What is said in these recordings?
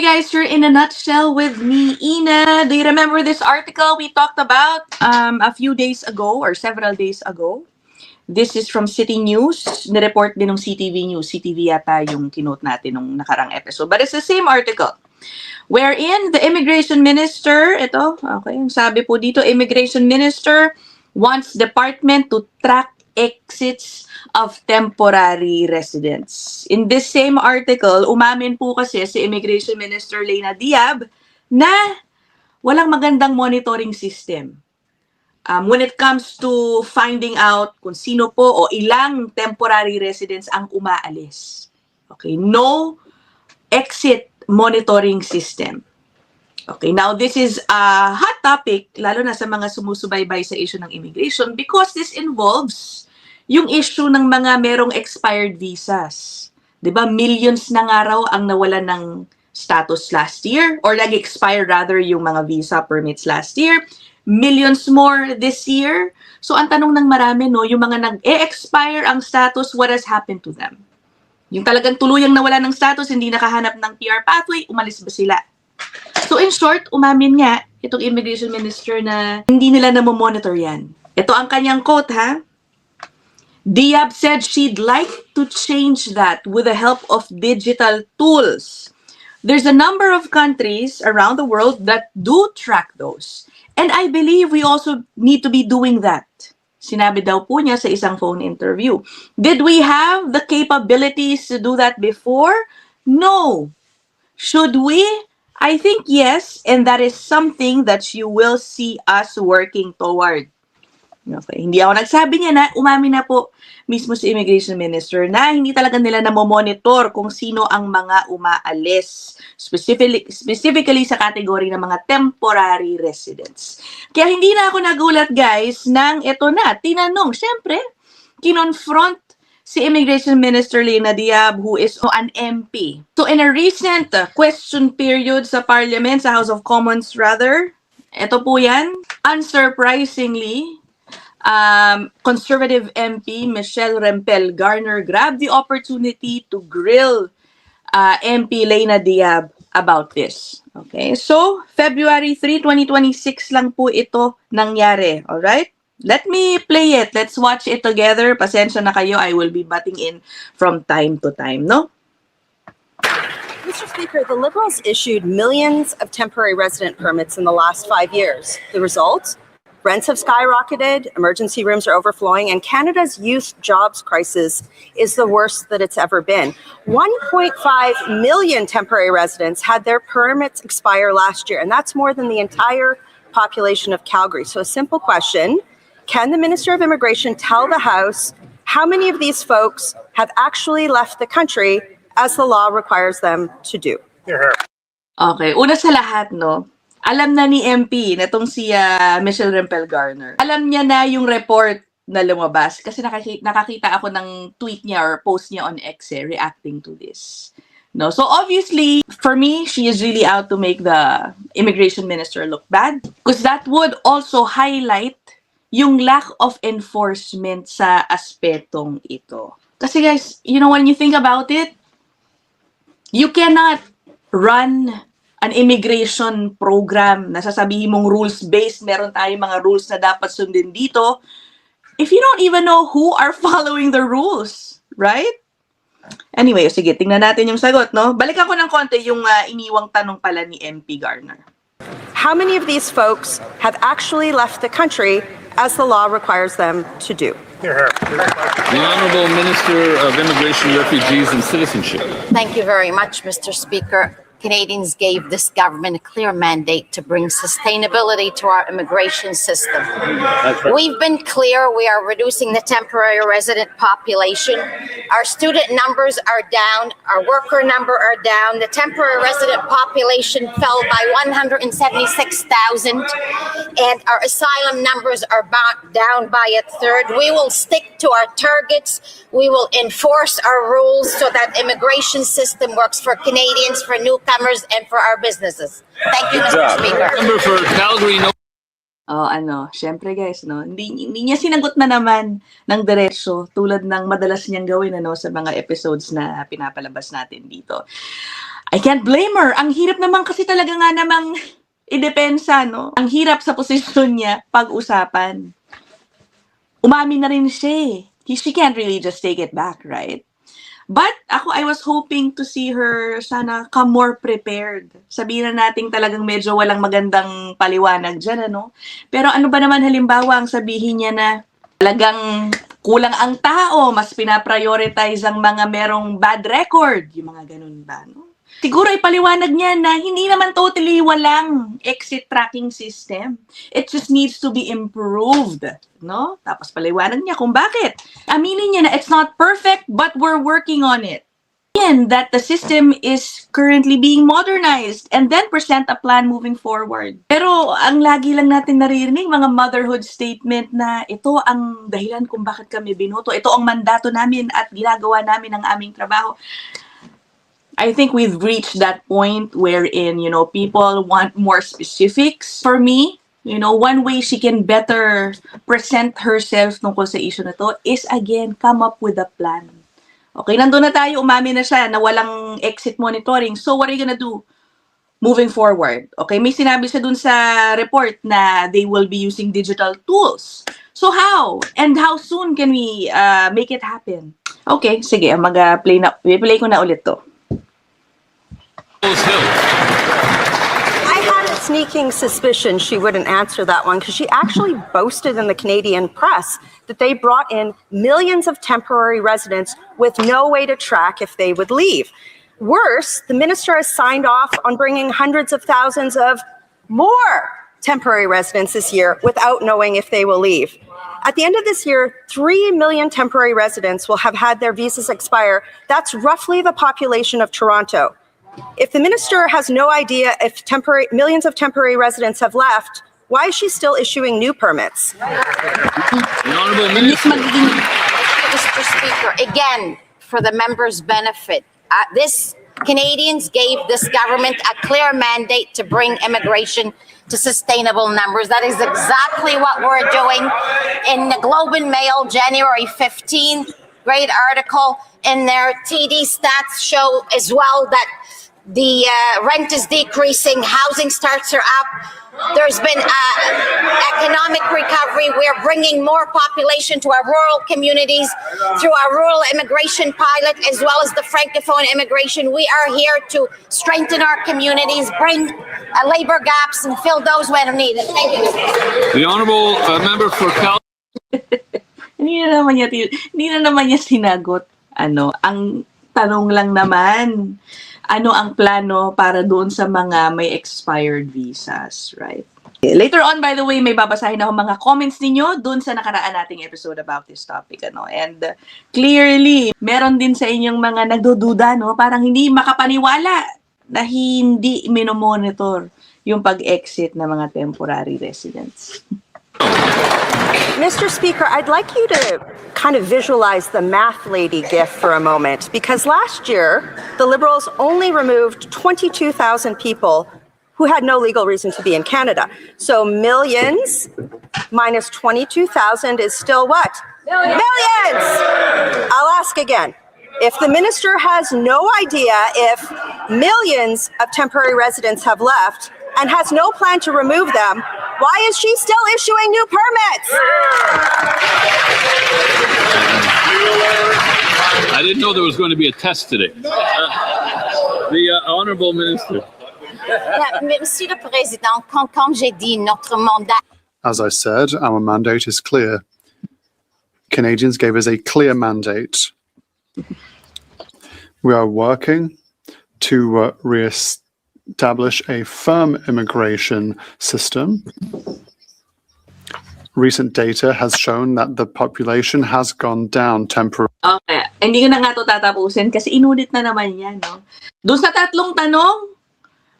guys, you're in a nutshell with me, Ina. Do you remember this article we talked about a few days ago or several days ago? This is from City News. Nireport din ng CTV News. CTV yata yung kinote natin nung nakarang episode. But it's the same article. Wherein the Immigration Minister, yung sabi po dito, Immigration Minister wants Department to track exits of temporary residents. In this same article, umamin po kasi si Immigration Minister Leyna Diab na walang magandang monitoring system. When it comes to finding out kung sino po o ilang temporary residents ang umaalis. Okay, no exit monitoring system. Okay, now this is a hot topic, lalo na sa mga sumusubaybay sa issue ng immigration because this involves yung issue ng mga merong expired visas. 'Di ba? Millions na nga raw ang nawalan ng status last year or nag-expire rather yung mga visa permits last year. Millions more this year. So ang tanong ng marami, no, yung mga nag-e-expire ang status, what has happened to them? Yung talagang tuluyang nawala ng status, hindi nakahanap ng PR pathway, umalis ba sila? So in short, umamin nga itong Immigration Minister na hindi nila namomonitor yan. Ito ang kanyang quote, ha? Diab said she'd like to change that with the help of digital tools. There's a number of countries around the world that do track those. And I believe we also need to be doing that. Sinabi daw po niya sa isang phone interview. Did we have the capabilities to do that before? No. Should we? I think yes, and that is something that you will see us working toward. Okay. Hindi ako nagsabi niya na umamin na po mismo si Immigration Minister na hindi talaga nila namomonitor kung sino ang mga umaalis. Specifically sa category ng mga temporary residents. Kaya hindi na ako nagulat guys nang ito na, tinanong. Siyempre, kinonfront si Immigration Minister Leyna Diab who is an MP. So in a recent question period sa Parliament, sa House of Commons rather, ito po yan, unsurprisingly, Conservative MP Michelle Rempel Garner grabbed the opportunity to grill MP Leyna Diab about this. Okay, so February 3, 2026 lang po ito nangyari. Alright? Let me play it. Let's watch it together. Pasensya na kayo. I will be butting in from time to time, no? Mr. Speaker, the Liberals issued millions of temporary resident permits in the last 5 years. The result? Rents have skyrocketed, emergency rooms are overflowing, and Canada's youth jobs crisis is the worst that it's ever been. 1.5 million temporary residents had their permits expire last year, and that's more than the entire population of Calgary. So a simple question, can the Minister of Immigration tell the House how many of these folks have actually left the country as the law requires them to do? Okay, una sa lahat, no? Alam na ni MP, natong si Michelle Rempel Garner. Alam niya na yung report na lumabas kasi nakakita ako ng tweet niya or post niya on X reacting to this. No, so obviously, for me, she is really out to make the immigration minister look bad because that would also highlight yung lack of enforcement sa aspetong ito. Kasi guys, you know, when you think about it, you cannot run an immigration program na sasabihin mong rules-based, meron tayong mga rules na dapat sundin dito, if you don't even know who are following the rules, right? Anyway, sige, tingnan natin yung sagot, no? Balikan ko ng konti yung iniwang tanong pala ni MP Garner. How many of these folks have actually left the country as the law requires them to do? The Honourable Minister of Immigration, Refugees and Citizenship. Thank you very much, Mr. Speaker. Canadians gave this government a clear mandate to bring sustainability to our immigration system. That's right. We've been clear we are reducing the temporary resident population. Our student numbers are down, our worker number are down. The temporary resident population fell by 176,000 and our asylum numbers are down by a third. We will stick to our targets. We will enforce our rules so that immigration system works for Canadians, for newcomers, and for our businesses. Thank you, Mr. Speaker. Member for Calgary, no. Syempre guys, no, hindi niya sinagot na naman ng diretso tulad ng madalas niyang gawin sa mga episodes na pinapalabas natin dito. I can't blame her. Ang hirap naman kasi talaga nga namang idepensa, no? Ang hirap sa posisyon niya pag-usapan. Umamin na rin siya eh. She can't really just take it back, right? But ako, I was hoping to see her sana come more prepared. Sabihin na natin talagang medyo walang magandang paliwanag dyan, ano? Pero ano ba naman halimbawa ang sabihin niya na talagang kulang ang tao, mas pinaprioritize ang mga merong bad record, yung mga ganun ba, no? Siguro ipaliwanag niya na hindi naman totally walang exit tracking system. It just needs to be improved, no? Tapos paliwanag niya kung bakit. Aminin niya na it's not perfect, but we're working on it. And that the system is currently being modernized and then present a plan moving forward. Pero ang lagi lang natin naririnig, mga motherhood statement na ito ang dahilan kung bakit kami binoto. Ito ang mandato namin at ginagawa namin ang aming trabaho. I think we've reached that point wherein, you know, people want more specifics. For me, you know, one way she can better present herself tungkol sa issue na to is, again, come up with a plan. Okay, nandun na tayo, umamin na siya na walang exit monitoring. So, what are you gonna do moving forward? Okay, may sinabi siya dun sa report na they will be using digital tools. So, how? And how soon can we make it happen? Okay, sige, play ko na ulit to. I had a sneaking suspicion she wouldn't answer that one because she actually boasted in the Canadian press that they brought in millions of temporary residents with no way to track if they would leave. Worse, the minister has signed off on bringing hundreds of thousands of more temporary residents this year without knowing if they will leave. At the end of this year, 3 million temporary residents will have had their visas expire. That's roughly the population of Toronto. If the minister has no idea if millions of temporary residents have left, why is she still issuing new permits? The Honorable Minister. Mr. Speaker, again, for the members' benefit, this Canadians gave this government a clear mandate to bring immigration to sustainable numbers. That is exactly what we're doing. In the Globe and Mail, January 15th, great article in their TD stats show as well that the rent is decreasing, housing starts are up. There's been economic recovery. We're bringing more population to our rural communities through our rural immigration pilot, as well as the Francophone immigration. We are here to strengthen our communities, bring labor gaps, and fill those when needed. Thank you. The Honorable Member for Cal. Hindi na naman niya sinagot. Ang tanong lang naman, ano ang plano para doon sa mga may expired visas, right? Later on, by the way, may babasahin ako mga comments ninyo doon sa nakaraan nating episode about this topic, And clearly, meron din sa inyong mga nagdududa, Parang hindi makapaniwala na hindi minomonitor yung pag-exit ng mga temporary residents. Mr. Speaker, I'd like you to kind of visualize the math lady gif for a moment, because last year, the Liberals only removed 22,000 people who had no legal reason to be in Canada. So millions minus 22,000 is still what? Millions! I'll ask again. If the minister has no idea if millions of temporary residents have left and has no plan to remove them, why is she still issuing new permits? I didn't know there was going to be a test today. The Honorable Minister. Monsieur le Président, quand j'ai dit notre mandat. As I said, our mandate is clear. Canadians gave us a clear mandate. We are working to re-establish a firm immigration system. Recent data has shown that the population has gone down temporarily. Okay, hindi ko na nga ito tatapusin kasi inulit na naman yan, Doon sa tatlong tanong,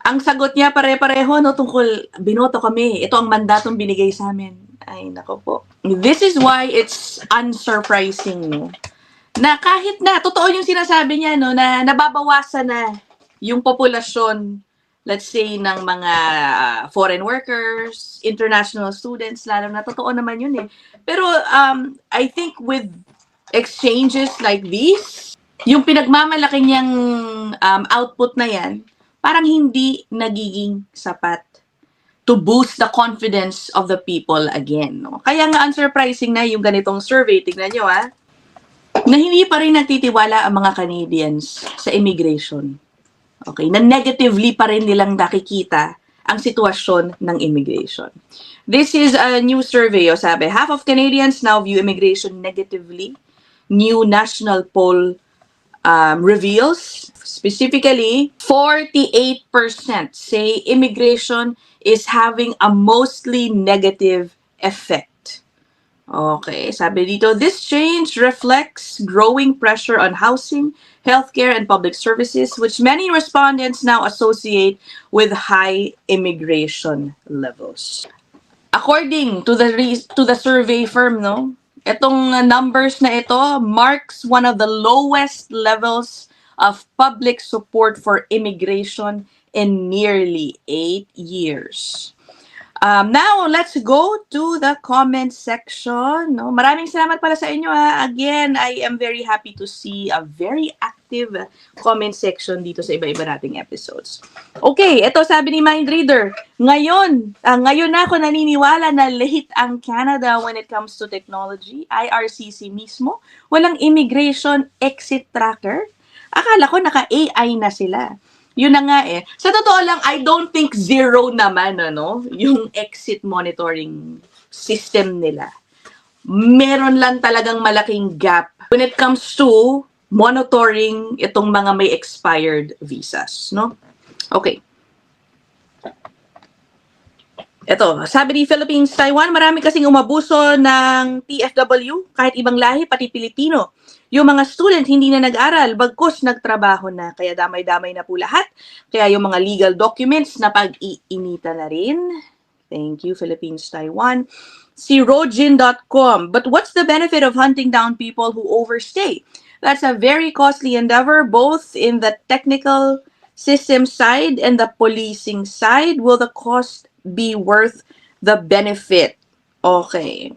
ang sagot niya pare-pareho, tungkol binoto kami. Ito ang mandatong binigay sa amin. Ay, nako po. This is why it's unsurprising, na kahit na, totoo yung sinasabi niya, na nababawasan na yung populasyon, let's say, ng mga foreign workers, international students, lalo na totoo naman yun Pero I think with exchanges like these, yung pinagmamalaki niyang output na yan, parang hindi nagiging sapat to boost the confidence of the people again. No? Kaya nga unsurprising na yung ganitong survey, tignan nyo na hindi pa rin nagtitiwala ang mga Canadians sa immigration. Okay, na negatively pa rin nilang nakikita ang sitwasyon ng immigration. This is a new survey, sabi, half of Canadians now view immigration negatively. New national poll reveals, specifically, 48% say immigration is having a mostly negative effect. Okay, sabi dito, this change reflects growing pressure on housing, healthcare, and public services, which many respondents now associate with high immigration levels. According to the survey firm, no, itong numbers na ito marks one of the lowest levels of public support for immigration in nearly 8 years. Now, let's go to the comment section. No? Maraming salamat pala sa inyo. Again, I am very happy to see a very active comment section dito sa iba-iba nating episodes. Okay, ito sabi ni Mindreader, ngayon na ako naniniwala na late ang Canada when it comes to technology. IRCC mismo, walang immigration exit tracker. Akala ko naka-AI na sila. Yun na nga eh. Sa totoo lang, I don't think zero naman, yung exit monitoring system nila. Meron lang talagang malaking gap when it comes to monitoring itong mga may expired visas, no? Okay. Ito, sabi ni Philippines, Taiwan, marami kasing umabuso ng TFW, kahit ibang lahi, pati Pilipino. Yung mga student hindi na nag-aral, bagkus nagtrabaho na, kaya damay-damay na po lahat. Kaya yung mga legal documents na pag-iinita na rin. Thank you, Philippines, Taiwan. Si Rojin.com, but what's the benefit of hunting down people who overstay? That's a very costly endeavor, both in the technical system side and the policing side. Will the cost be worth the benefit? Okay.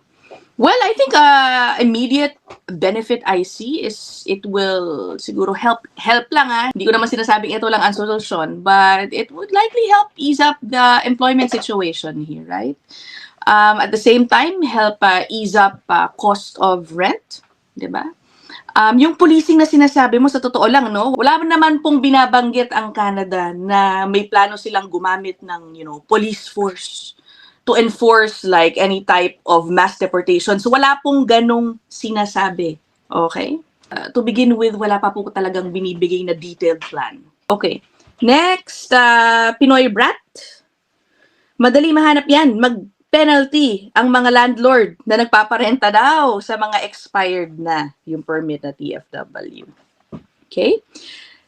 Well, I think immediate benefit I see is it will siguro help lang Hindi ko naman sinasabing ito lang ang solusyon, but it would likely help ease up the employment situation here, right? At the same time, help ease up cost of rent, di ba? Yung policing na sinasabi mo, sa totoo lang, no? Wala naman pong binabanggit ang Canada na may plano silang gumamit ng, police force to enforce like any type of mass deportation. So wala pong ganong sinasabi. Okay? To begin with, wala pa po talagang binibigay na detailed plan. Okay. Next, Pinoy Brat. Madali mahanap yan. Mag-penalty ang mga landlord na nagpaparenta daw sa mga expired na yung permit na TFW. Okay?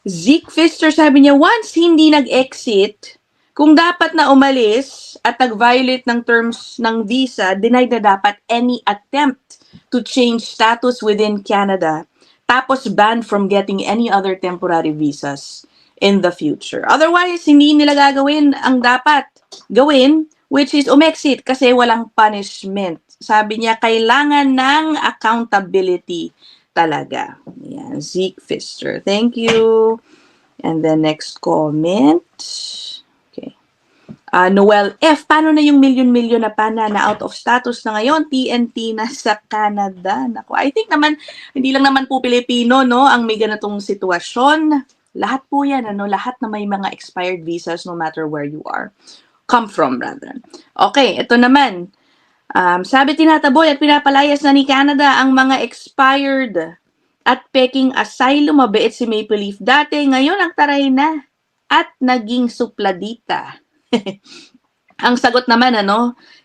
Zeke Fister sabi niya, once hindi nag-exit, kung dapat na umalis at nag-violate ng terms ng visa, denied na dapat any attempt to change status within Canada, tapos banned from getting any other temporary visas in the future. Otherwise, hindi nila gagawin ang dapat gawin, which is umexit kasi walang punishment. Sabi niya, kailangan ng accountability talaga. Yan, Zeke Fister. Thank you. And then next comment. Noel F, paano na yung milyon-milyon na pana na out of status na ngayon? TNT na sa Canada. Naku, I think naman, hindi lang naman po Pilipino, no, ang may ganitong sitwasyon. Lahat po yan, lahat na may mga expired visas no matter where you are. Come from, rather. Okay, ito naman. Sabi tinataboy at pinapalayas na ni Canada ang mga expired at peking asylum. Mabait si Maple Leaf dati. Ngayon, ang taray na at naging supladita. Ang sagot naman,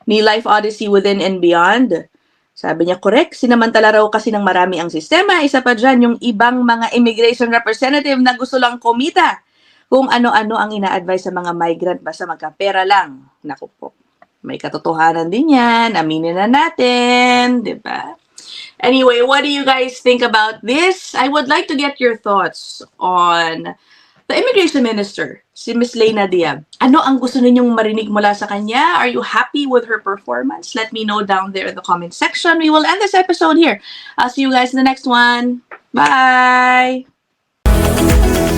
ni Life Odyssey Within and Beyond. Sabi niya, correct, sinamantala raw kasi ng marami ang sistema. Isa pa dyan, yung ibang mga immigration representative na gusto lang kumita. Kung ano-ano ang ina-advise sa mga migrant, basta magkapera lang. Naku po, may katotohanan din yan. Aminin na natin, di ba? Anyway, what do you guys think about this? I would like to get your thoughts on the Immigration Minister, si Ms. Leyna Diab. Ano ang gusto ninyong marinig mula sa kanya? Are you happy with her performance? Let me know down there in the comment section. We will end this episode here. I'll see you guys in the next one. Bye! Bye.